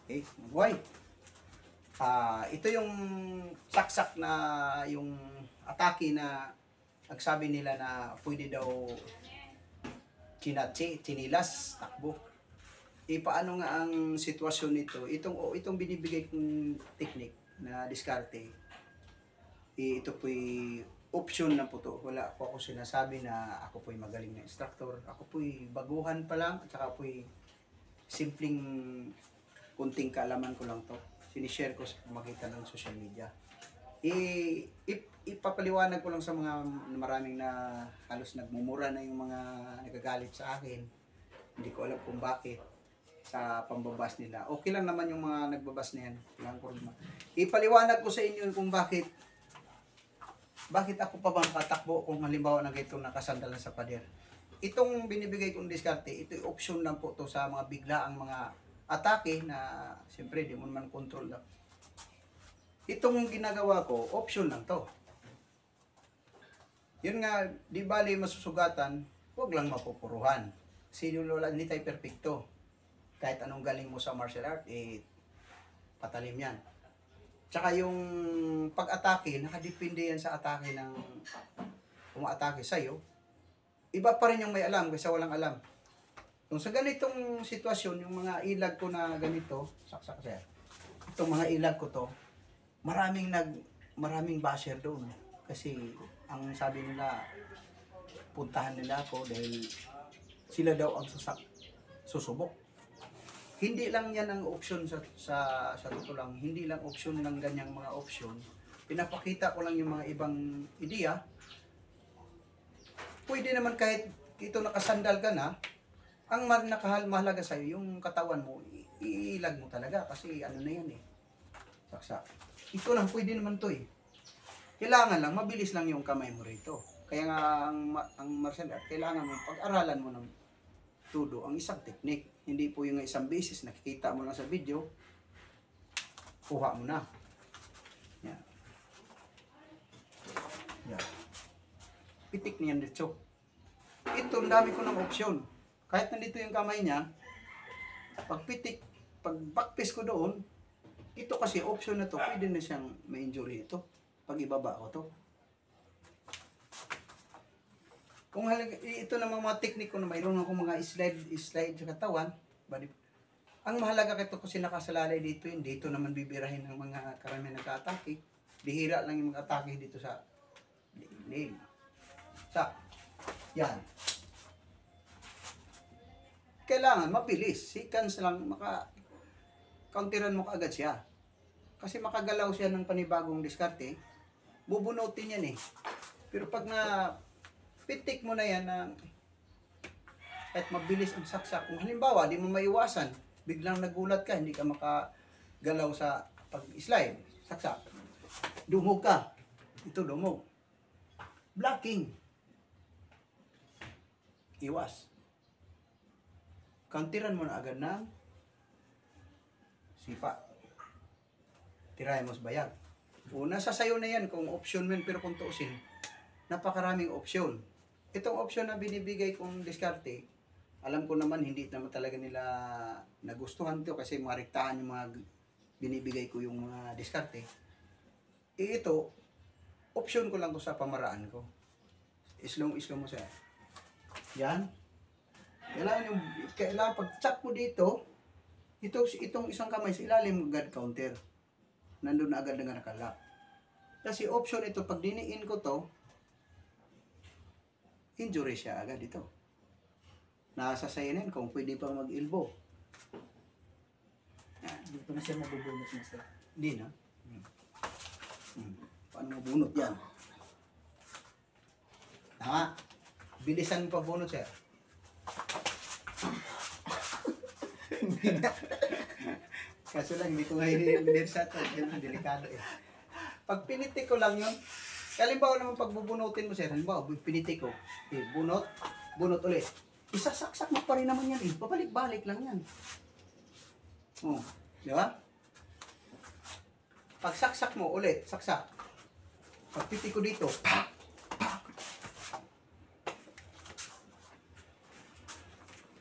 Okay, buhay. Ito yung saksak na yung atake na nagsabi nila na pwede daw chinilas, takbo. Paano nga ang sitwasyon nito? Itong binibigay kong technique na diskarte, ito po'y option na po to. Wala po ako sinasabi na ako po'y magaling na instructor. Ako po'y baguhan pa lang at saka po'y simpleng kunting kaalaman ko lang to. Sinishare ko sa pamagitan ng social media. Ipapaliwanag ko lang sa mga maraming na halos nagmumura na yung mga nagagalit sa akin. Hindi ko alam kung bakit sa pambabas nila. Okay lang naman yung mga nagbabas na yan. Ipaliwanag ko sa inyo kung bakit ako pa bang katakbo kung halimbawa na ito nakasandal na sa pader. Itong binibigay kong diskarte, ito yung option lang po to sa mga biglaang mga atake na siyempre di mo naman control na. Itong ginagawa ko, option lang to. Yun nga, di bali masusugatan, huwag lang mapupuruhan. Kasi hindi tayo perfecto. Kahit anong galing mo sa martial art, patalim yan. Tsaka yung pag-atake, nakadepende yan sa atake ng umaatake sa'yo. Iba pa rin yung may alam kaysa walang alam. Kung sa ganitong sitwasyon, yung mga ilag ko na ganito, saksak siya. Itong mga ilag ko to, maraming basher doon. Kasi ang sabi nila, puntahan nila ako dahil sila daw ang susubok. Hindi lang yan ang option sa totoo lang. Hindi lang option ng ganyang mga option. Pinapakita ko lang yung mga ibang ideya. Pwede naman kahit ito nakasandal ka na, ang mahalaga sa'yo, yung katawan mo, iilag mo talaga. Kasi ano na yan saksak. Ito lang, pwede naman to Kailangan lang, mabilis lang yung kamay mo rito. Kaya nga, ang martial art, kailangan mo, pag-aralan mo ng todo ang isang technique. Hindi po yung isang beses, nakikita mo lang sa video, kuha mo na. Yan. Yan. Pitik niyan dito. Ito, ang dami ko ng opsyon. Kahit nandito yung kamay niya, pag backpiece ko doon, ito kasi option na to, pwede na siyang may injury ito. Pag ibaba ko to. Kung ito namang mga tekniko na mayroon akong mga slide sa katawan, ang mahalaga kito kasi nakasalalay dito yun, dito naman bibirahin ng mga karamihan nagka-atake. Bihira lang yung mag-atake dito sa leg. Yan. Kailangan mabilis, seconds lang, counteran mo kaagad siya. Kasi makagalaw siya ng panibagong diskarte, bubunutin yan Pero pag pitik mo na yan kahit mabilis ang saksak, kung halimbawa di mo maiwasan, biglang nagulat ka, hindi ka makagalaw sa pag-slide, saksak, dumog ka, ito dumog. Blocking. Iwas. Counteran mo na agad ng sipa. Tirayan mo sa bayag. Nasa sayo na yan kung option men, pero kung tuusin, napakaraming option. Itong option na binibigay kong diskarte, alam ko naman hindi naman talaga nila nagustuhan to kasi marektahan yung mga binibigay ko yung mga diskarte. Ito, option ko lang to sa pamaraan ko. Islong mo siya. Yan. Kailangan pag-chop mo dito, itong isang kamay sa ilalim, agad counter. Nandun na agad na nakalap. Kasi option ito, pag diniin ko to, injury siya agad ito. Nasa sayanin kung pwede pa mag-elbow. Hindi pa na siya mabubunot na sir. Hindi na. Paano mabunot yan? Tama. Bilisan pa bunot siya. Kaso lang, hindi ko ngayon binirsa ito. Yan, delikado Pag pinitik ko lang yun, halimbawa naman pag bubunutin mo sir, halimbawa, pinitik ko, bunot ulit. Isasaksak mo pa rin naman yan Pabalik-balik lang yan. Di ba? Pag saksak mo ulit, saksak. Pag pitik ko dito,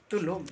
tulog.